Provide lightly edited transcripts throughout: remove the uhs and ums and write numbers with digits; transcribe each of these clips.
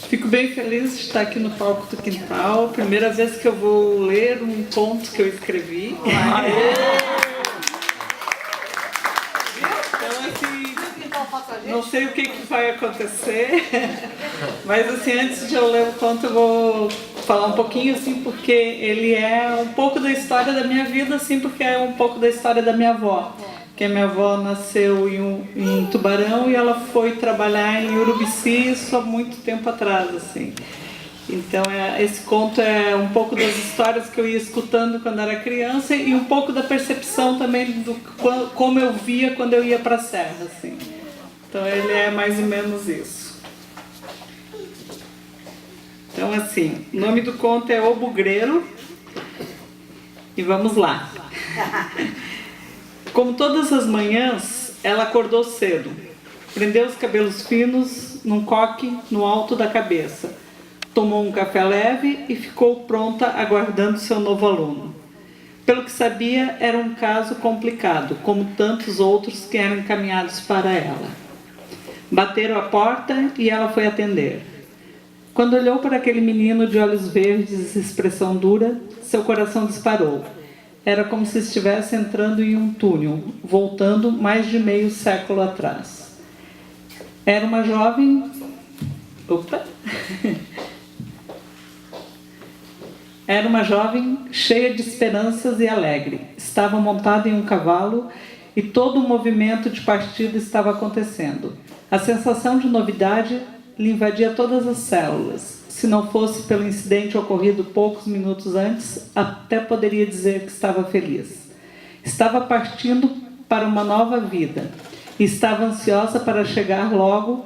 Fico bem feliz de estar aqui no palco do Quintal. Primeira vez que eu vou ler um conto que eu escrevi. Então, assim, não sei o que vai acontecer, mas assim, antes de eu ler o conto, eu vou falar um pouquinho, assim, porque ele é um pouco da história da minha vida, assim, porque é um pouco da história da minha avó. Que a minha avó nasceu em Tubarão e ela foi trabalhar em Urubici, isso há muito tempo atrás, assim. Então, esse conto é um pouco das histórias que eu ia escutando quando era criança e um pouco da percepção também do como eu via quando eu ia para a serra, assim. Então, ele é mais ou menos isso. Então, assim, o nome do conto é O Bugreiro e vamos lá. Como todas as manhãs, ela acordou cedo, prendeu os cabelos finos num coque no alto da cabeça, tomou um café leve e ficou pronta aguardando seu novo aluno. Pelo que sabia, era um caso complicado, como tantos outros que eram encaminhados para ela. Bateram a porta e ela foi atender. Quando olhou para aquele menino de olhos verdes e expressão dura, seu coração disparou. Era como se estivesse entrando em um túnel, voltando mais de meio século atrás. Era uma jovem... Era uma jovem cheia de esperanças e alegre. Estava montada em um cavalo e todo o movimento de partida estava acontecendo. A sensação de novidade lhe invadia todas as células. Se não fosse pelo incidente ocorrido poucos minutos antes, até poderia dizer que estava feliz. Estava partindo para uma nova vida e estava ansiosa para chegar logo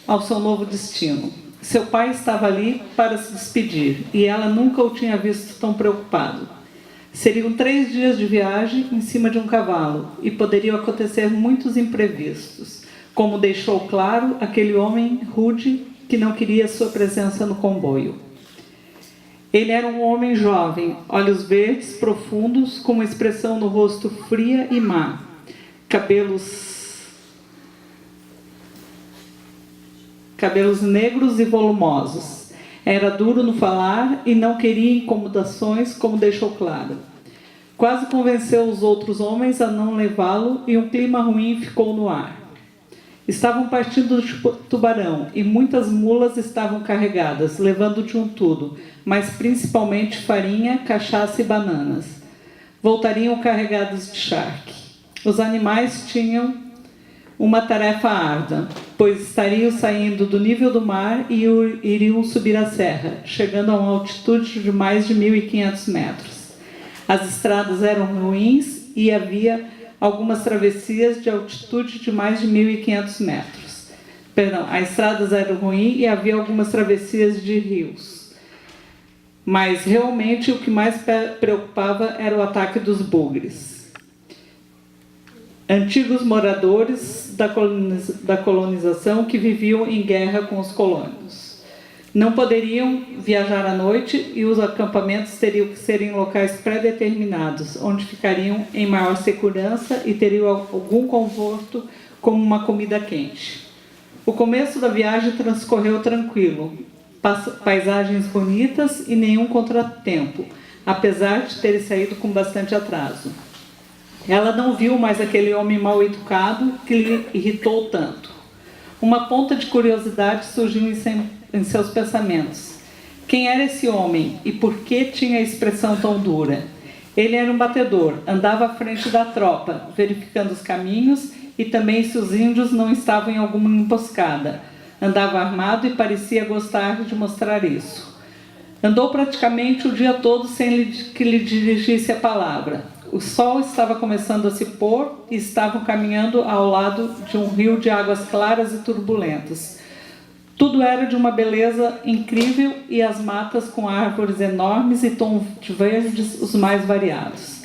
ao seu novo destino. Seu pai estava ali para se despedir e ela nunca o tinha visto tão preocupado. Seriam 3 dias de viagem em cima de um cavalo e poderiam acontecer muitos imprevistos, como deixou claro aquele homem rude que não queria sua presença no comboio. Ele era um homem jovem, olhos verdes profundos, com uma expressão no rosto fria e má, cabelos negros e volumosos. Era duro no falar e não queria incomodações, como deixou claro. Quase convenceu os outros homens a não levá-lo e um clima ruim ficou no ar. Estavam partindo de Tubarão e muitas mulas estavam carregadas, levando de um tudo, mas principalmente farinha, cachaça e bananas. Voltariam carregados de charque. Os animais tinham uma tarefa árdua, pois estariam saindo do nível do mar e iriam subir a serra, chegando a uma altitude de mais de 1.500 metros. As estradas eram ruins e havia algumas travessias de altitude de mais de 1.500 metros. As estradas eram ruins e havia algumas travessias de rios. Mas realmente o que mais preocupava era o ataque dos bugres. Antigos moradores da colonização que viviam em guerra com os colonos. Não poderiam viajar à noite e os acampamentos teriam que ser em locais pré-determinados, onde ficariam em maior segurança e teriam algum conforto, como uma comida quente. O começo da viagem transcorreu tranquilo, paisagens bonitas e nenhum contratempo, apesar de ter saído com bastante atraso. Ela não viu mais aquele homem mal educado que lhe irritou tanto. Uma ponta de curiosidade surgiu em seus pensamentos. Quem era esse homem e por que tinha a expressão tão dura? Ele era um batedor, andava à frente da tropa, verificando os caminhos e também se os índios não estavam em alguma emboscada. Andava armado e parecia gostar de mostrar isso. Andou praticamente o dia todo sem que lhe dirigisse a palavra. O sol estava começando a se pôr e estavam caminhando ao lado de um rio de águas claras e turbulentas. Tudo era de uma beleza incrível e as matas com árvores enormes e tons de verdes os mais variados.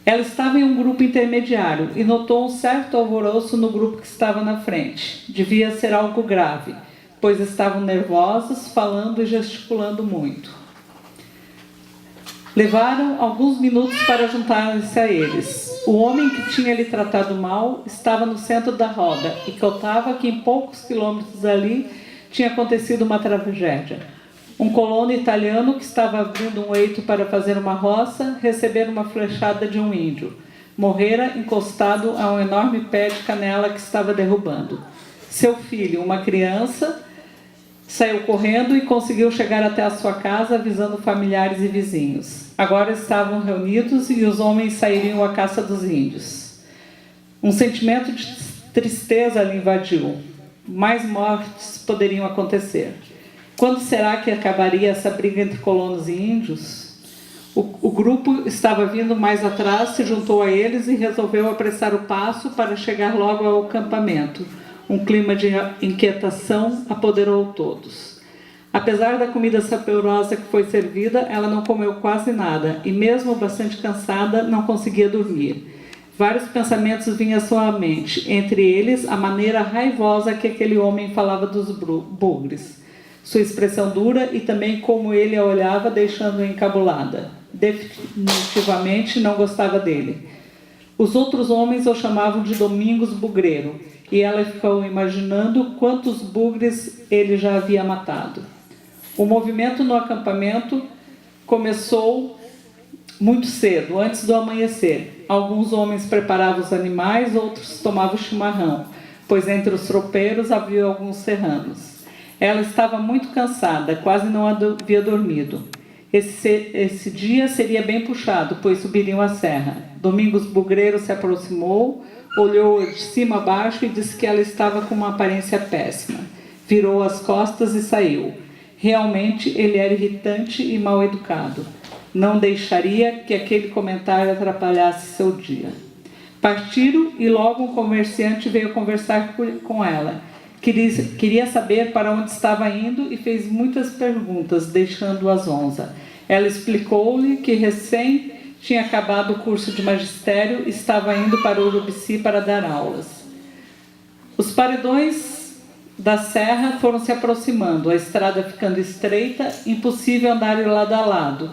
Ela estava em um grupo intermediário e notou um certo alvoroço no grupo que estava na frente. Devia ser algo grave, pois estavam nervosos, falando e gesticulando muito. Levaram alguns minutos para juntar-se a eles. O homem que tinha lhe tratado mal estava no centro da roda e contava que em poucos quilômetros dali tinha acontecido uma tragédia. Um colono italiano que estava abrindo um eito para fazer uma roça, recebera uma flechada de um índio. Morrera encostado a um enorme pé de canela que estava derrubando. Seu filho, uma criança, saiu correndo e conseguiu chegar até a sua casa, avisando familiares e vizinhos. Agora estavam reunidos e os homens sairiam à caça dos índios. Um sentimento de tristeza lhe invadiu. Mais mortes poderiam acontecer. Quando será que acabaria essa briga entre colonos e índios? O grupo estava vindo mais atrás, se juntou a eles e resolveu apressar o passo para chegar logo ao acampamento. Um clima de inquietação apoderou todos. Apesar da comida saborosa que foi servida, ela não comeu quase nada e, mesmo bastante cansada, não conseguia dormir. Vários pensamentos vinham à sua mente, entre eles a maneira raivosa que aquele homem falava dos bugres, sua expressão dura e também como ele a olhava, deixando-a encabulada. Definitivamente não gostava dele. Os outros homens o chamavam de Domingos Bugreiro, e ela ficou imaginando quantos bugres ele já havia matado. O movimento no acampamento começou muito cedo, antes do amanhecer. Alguns homens preparavam os animais, outros tomavam chimarrão, pois entre os tropeiros havia alguns serranos. Ela estava muito cansada, quase não havia dormido. Esse dia seria bem puxado, pois subiriam a serra. Domingos Bugreiro se aproximou, olhou de cima a baixo e disse que ela estava com uma aparência péssima. Virou as costas e saiu. Realmente ele era irritante e mal educado. Não deixaria que aquele comentário atrapalhasse seu dia. Partiram e logo um comerciante veio conversar com ela. Queria saber para onde estava indo e fez muitas perguntas, deixando-a zonza. Ela explicou-lhe que recém tinha acabado o curso de magistério e estava indo para Urubici para dar aulas. Os paredões da serra foram se aproximando, a estrada ficando estreita, impossível andar de lado a lado,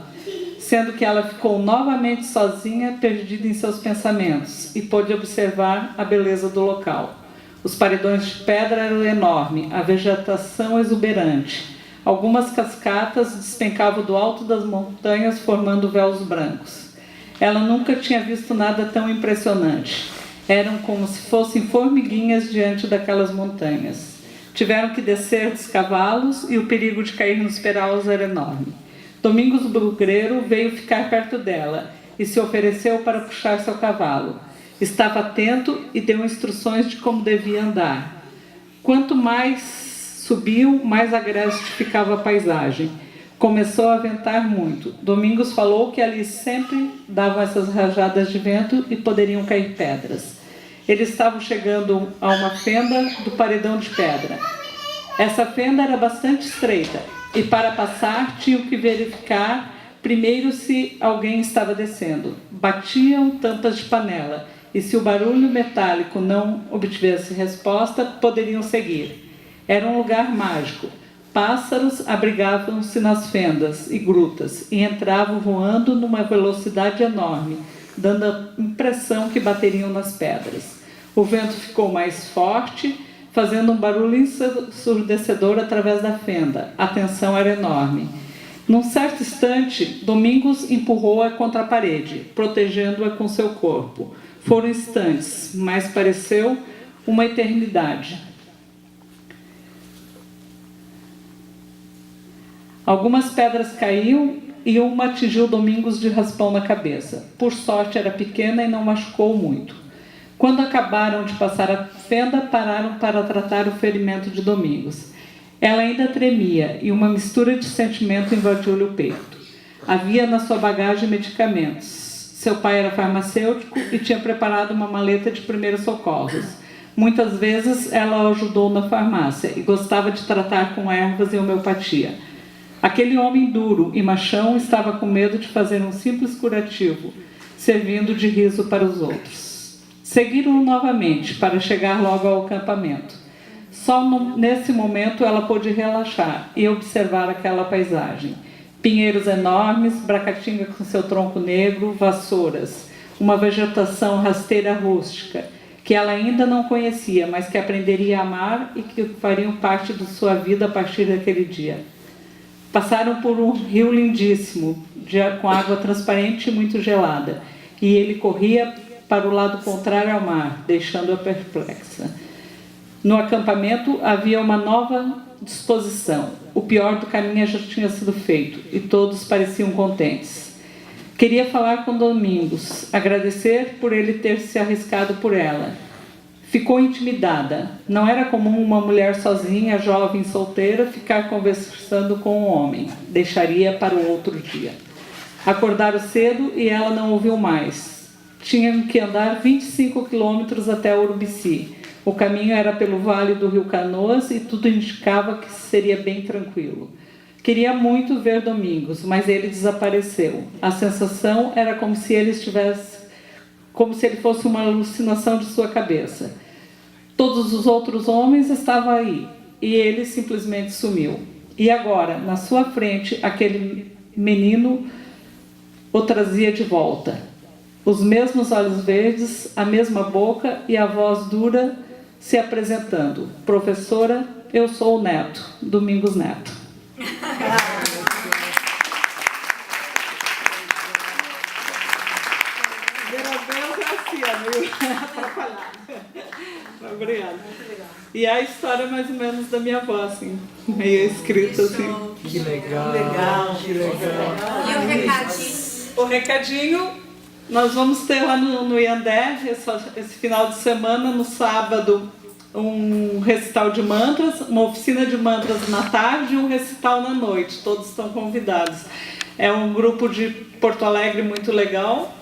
sendo que ela ficou novamente sozinha, perdida em seus pensamentos, e pôde observar a beleza do local. Os paredões de pedra eram enormes, a vegetação exuberante. Algumas cascatas despencavam do alto das montanhas, formando véus brancos. Ela nunca tinha visto nada tão impressionante. Eram como se fossem formiguinhas diante daquelas montanhas. Tiveram que descer dos cavalos e o perigo de cair nos peraus era enorme. Domingos Bugreiro veio ficar perto dela e se ofereceu para puxar seu cavalo. Estava atento e deu instruções de como devia andar. Quanto mais subiu, mais agreste ficava a paisagem. Começou a ventar muito. Domingos falou que ali sempre davam essas rajadas de vento e poderiam cair pedras. Eles estavam chegando a uma fenda do paredão de pedra. Essa fenda era bastante estreita e para passar tinham que verificar primeiro se alguém estava descendo. Batiam tampas de panela e se o barulho metálico não obtivesse resposta, poderiam seguir. Era um lugar mágico. Pássaros abrigavam-se nas fendas e grutas e entravam voando numa velocidade enorme, dando a impressão que bateriam nas pedras. O vento ficou mais forte, fazendo um barulho ensurdecedor através da fenda. A tensão era enorme. Num certo instante, Domingos empurrou-a contra a parede, protegendo-a com seu corpo. Foram instantes, mas pareceu uma eternidade. Algumas pedras caíam e uma atingiu Domingos de raspão na cabeça. Por sorte era pequena e não machucou muito. Quando acabaram de passar a fenda, pararam para tratar o ferimento de Domingos. Ela ainda tremia e uma mistura de sentimento invadiu-lhe o peito. Havia na sua bagagem medicamentos. Seu pai era farmacêutico e tinha preparado uma maleta de primeiros socorros. Muitas vezes ela o ajudou na farmácia e gostava de tratar com ervas e homeopatia. Aquele homem duro e machão estava com medo de fazer um simples curativo, servindo de riso para os outros. Seguiram-o novamente para chegar logo ao acampamento. Só nesse momento ela pôde relaxar e observar aquela paisagem. Pinheiros enormes, Bracatinga com seu tronco negro, vassouras, uma vegetação rasteira rústica, que ela ainda não conhecia, mas que aprenderia a amar e que fariam parte de sua vida a partir daquele dia. Passaram por um rio lindíssimo, com água transparente e muito gelada, e ele corria para o lado contrário ao mar, deixando-a perplexa. No acampamento havia uma nova disposição. O pior do caminho já tinha sido feito, e todos pareciam contentes. Queria falar com Domingos, agradecer por ele ter se arriscado por ela. Ficou intimidada. Não era comum uma mulher sozinha, jovem, solteira, ficar conversando com um homem. Deixaria para o outro dia. Acordaram cedo e ela não ouviu mais. Tinham que andar 25 quilômetros até Urubici. O caminho era pelo vale do rio Canoas e tudo indicava que seria bem tranquilo. Queria muito ver Domingos, mas ele desapareceu. A sensação era como se ele fosse uma alucinação de sua cabeça. Todos os outros homens estavam aí, e ele simplesmente sumiu. E agora, na sua frente, aquele menino o trazia de volta. Os mesmos olhos verdes, a mesma boca e a voz dura se apresentando. Professora, eu sou o Neto, Domingos Neto. Obrigada. E a história mais ou menos da minha avó, assim, meio escrita assim. Que legal. Que legal. E o recadinho? O recadinho, nós vamos ter lá no Iandé, esse final de semana, no sábado, um recital de mantras, uma oficina de mantras na tarde e um recital na noite. Todos estão convidados. É um grupo de Porto Alegre muito legal.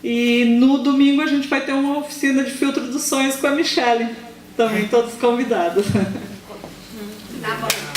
E no domingo a gente vai ter uma oficina de filtro dos sonhos com a Michele. Também todos convidados. Tá bom.